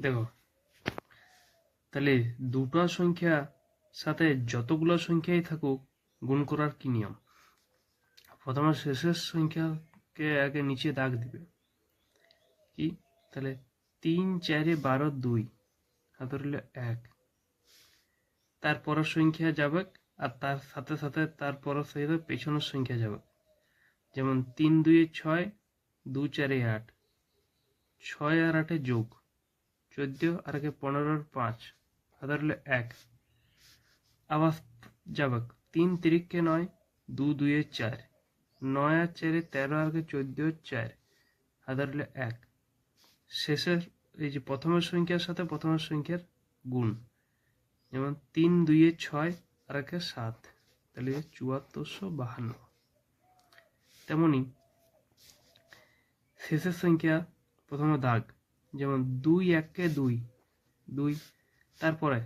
দেখো, তাহলে দুটো সংখ্যা সাথে যতগুলো সংখ্যাই থাকুক গুণ করার কি নিয়ম? প্রথমে শেষের সংখ্যাকে আগে নিচে দাগ দিবে। কি? তাহলে 3, 4, 12, 2 হাতে রইল 1। তারপরের সংখ্যা যাবে আর তার সাথে সাথে তারপরের সাথে পেছনের সংখ্যা যাবে। যেমন 3, 2, 6, 2, 4, 8, 6 আর 8 যোগ 14 আর 15 আর 5 হাতে রইল 1। আবার যাবে 3 3 9, 2 2 4, 9 আর 4 13 আর 14 4 হাতে রইল 1। শেষের এই যে প্রথমের সংখ্যার সাথে প্রথমের সংখ্যার গুণ, যেমন 3 2 6 আর 7, তাহলে 7452। তেমনি শেষের সংখ্যা প্রথমে দাগ, যেমন 2 1 2 2, তারপরে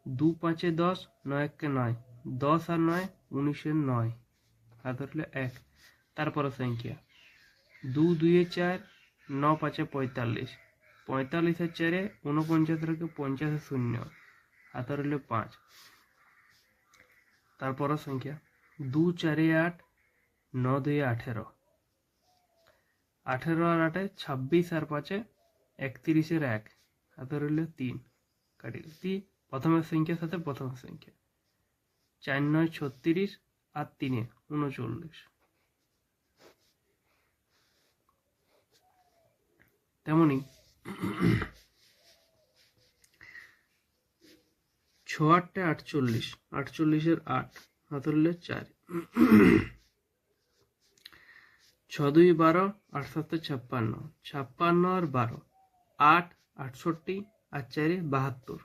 2 5 10, 9 1 9, 10 আর 9 19 9 হাতে রইল 1। তারপরে সংখ্যা 2 2 4, 9 5 45, 45 আর 4 49 50 0 হাতে রইল 5। তারপর সংখ্যা 2 4 8, 9 2 18, 18 আর 8 26 আর 5 31 এর 1 হাতে রইল 3। কাটি প্রথমের সংখ্যার সাথে প্রথমের সংখ্যা 4 9 36 আর 3 39। তেমনি 6 8 48, 48 এর 8 হাতে রইল 4। 6 2 12, 8 7 56, 56 আর 12 8 68 আর 4 72,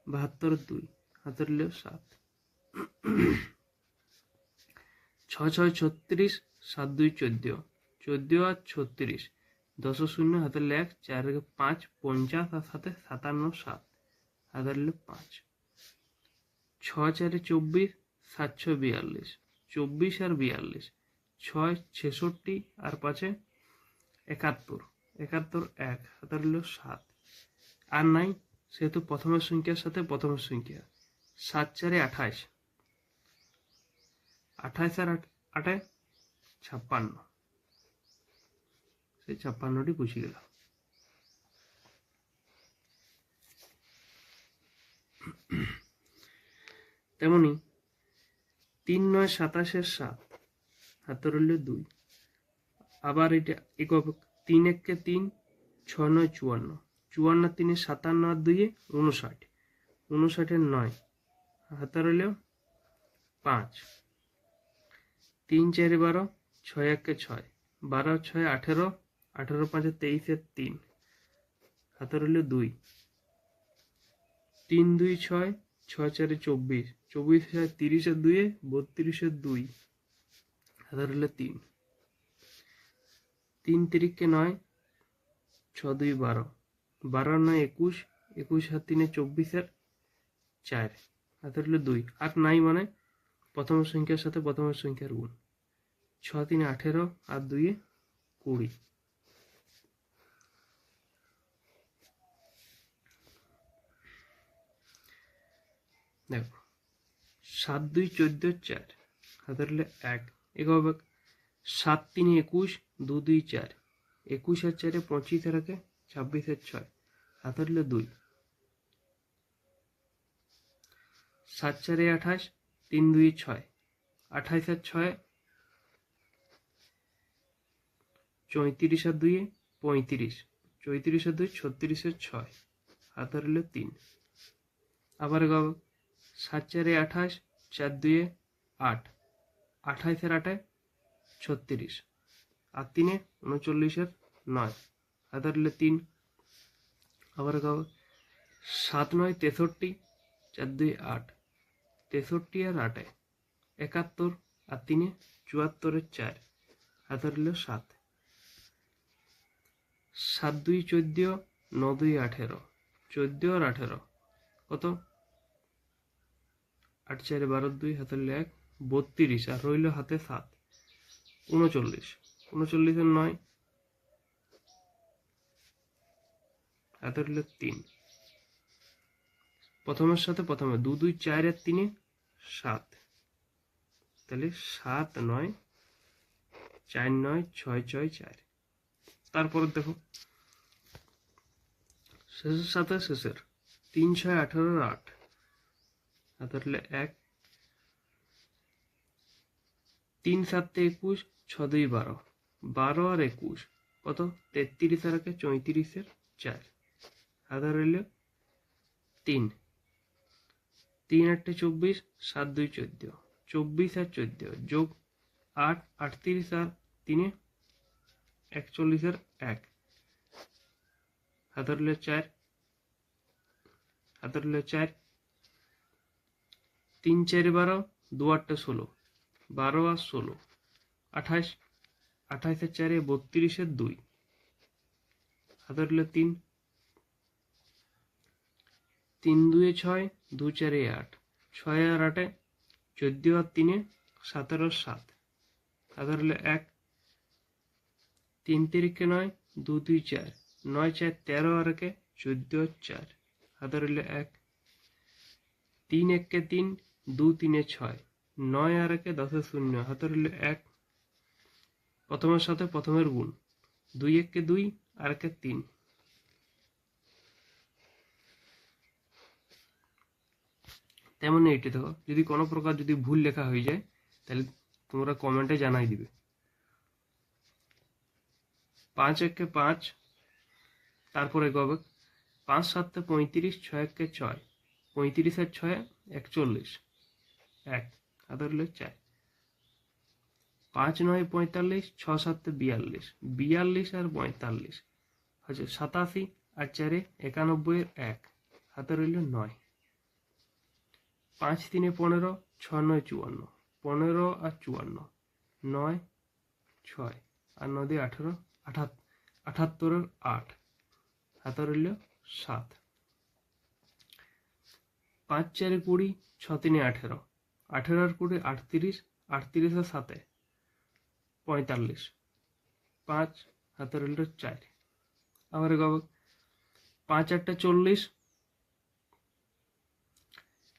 72 2 হাতে রইল 7। 6 6 36, 7 2 14, 14 আর 36, 10 0 হাতে রইল 1, 4 5 50 আর 7 57 7 হাতে রইল 5। 6 4 24, 7 6 42, 24 আর 42, 6 66 আর 5 71, 71 1 হাতে রইল 7। আর নাই সেহেতু প্রথমের সংখ্যার সাথে প্রথমের সংখ্যা 7 4 28, 28 আর 8 56, সেই 56টি বুঝে গেল। তেমনি 3 9 27 7 হাতে রইল 2। আবার এটা একক 3 1 3, 6 9 54, 54 3 57 আর 2 59, 59 এর 9 হাতে রইল 5। 3 4 12, 6 1 6, 12 6 18, 18 5 23 এর 3 হাতে রইল 2। 3 2 6, 6 4 24, 24 30 এর 2 32 এর 2 হাতে রইল 3। 3 3 9, 6 2 12, 12 9 21, 21 আর 3 24 এর 4 হাতে রইল 2। আর নাই মানে প্রথম সংখ্যার সাথে প্রথম সংখ্যার গুণ, 6 3 18 আর 2 20। দেখো 7 2 14 4 হাতে রইল 1। এভাবে 7 3 21, 2 2 4, 21 আর 4 25 আর 26 আর 6 হাতে রইল 2। 7 4 28, 3 2 6, 28 আর 6 34 আর 2 35, 34 আর 2 36 আর 6 হাতে রইল 3। আবার 7 4 28, 4 2 8, 28 আর 8 36 আর 3 39 আর 9 হাতে রইল 3। আবার 7 9 63, 4 2 8, 63 আর 8 71 আর 3 74 এর 4 হাতে রইল 7। 7 2 14, 9 2 18, 14 আর 18 কত 8 4 12 2 হাতে রইল 1, 32 আর রইল হাতে 7 39, 39 এর 9 হাতে রইল 3, প্রথমের সাথে প্রথমে 2 2 4 আর 3 7, তাহলে 7 9 4 9 6 6 4। তারপরে দেখো শেষের সাথে শেষের 3 6 18 8, হাতে রইল 1, 3 7 21, 6 2 12, 12 আর 21 কত 33 আর 1 34 এর 4, হাতে রইল 3, 3 8 24, 7 2 14, 24 আর 14 যোগ 8 38 আর 3 41 এর 1, হাতে রইল 4, হাতে রইল 4, 3 4 12, 2 8 16, 12 আর 16 28, 28 এর 4 32 এর 2, হাতে রইল 3, 3 2 6, 2 4 8, 6 আর 8 14 আর 3 17 আর 7, হাতে রইল 1, 3 3 9, 2 2 4, 9 4 13 আর 1 14 আর 4, হাতে রইল 1, 3 1 3, 2 3 6, 9 আর 1 10 0, হাতে রইল 1, প্রথমের সাথে প্রথমের গুণ 2 1 2 আর 1 3, তেমনি এটি দেখো যদি কোনো প্রকার যদি ভুল লেখা হয়ে যায় তাহলে তোমরা কমেন্টে জানাই দিবে। 5 1 5, তারপরে গবে 5 7 35, 6 1 6, 35 আর 6 41, 1, হাতে রইল 4, 5 9 45, 6 7 42, 42 আর 45 হচ্ছে 87 আর 4 91 এর 1, হাতে রইল 9, 5 3 15, 6 9 54, 15 আর 54, 9 6 আর 9 দিয়ে 18 78 এর 8, হাতে রইল 7, 5 4 20, 6 3 18, 18 আর 20 38, 38 আর 7 45, 5, হাতে রইল 4, আবার গব 5 8 40,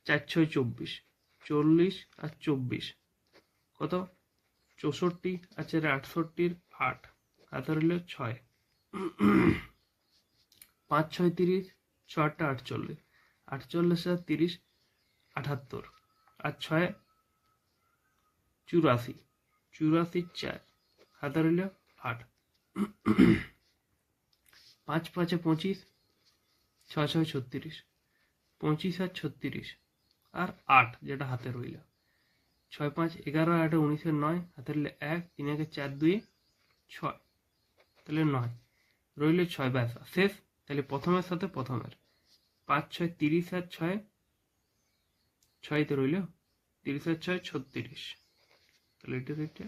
4 6 24, 40 আর 24 কত 64 আর 4 68 এর 8, হাতে রইল 6, 5 6 30, 6 8 48, 48 আর 30 78 আর 6 84, 84 4, হাতে রইল 8, 5 5 25, 6 6 36, 25 আর 36 আর 8 যেটা হাতে রইল 6 5 11 8 19 এর 9, হাতে রইল 1, 3 1 4 2 6, তাহলে 9 রইল 6 ব্যাস শেষ। তাহলে প্রথমের সাথে প্রথমের 5 6 30 আর 6 6 তো রইল 30 আর 6 36, তাহলে এটা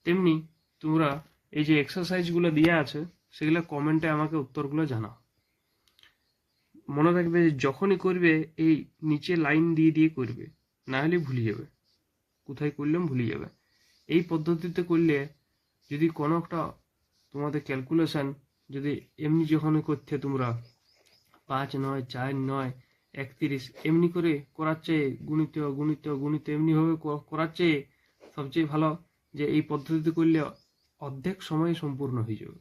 তেমনি তোমরা এই যে এক্সারসাইজগুলো দেওয়া আছে সেগুলো কমেন্টে আমাকে উত্তরগুলো জানাও। মনে রাখবে যে যখনই করবে এই নিচে লাইন দিয়ে দিয়ে করবে, না হলে ভুলে যাবে, কোথায় করলাম ভুলে যাবে। এই পদ্ধতিতে করলে যদি কোনো একটা তোমাদের ক্যালকুলেশন যদি এমনি যখনই করতে তোমরা 5 9 4 9 31 এমনি করে করার চেয়ে গুণিত গুণিত গুণিত এমনিভাবে করার চেয়ে সবচেয়ে ভালো যে এই পদ্ধতিতে করলে অর্ধেক সময় সম্পূর্ণ হয়ে যাবে।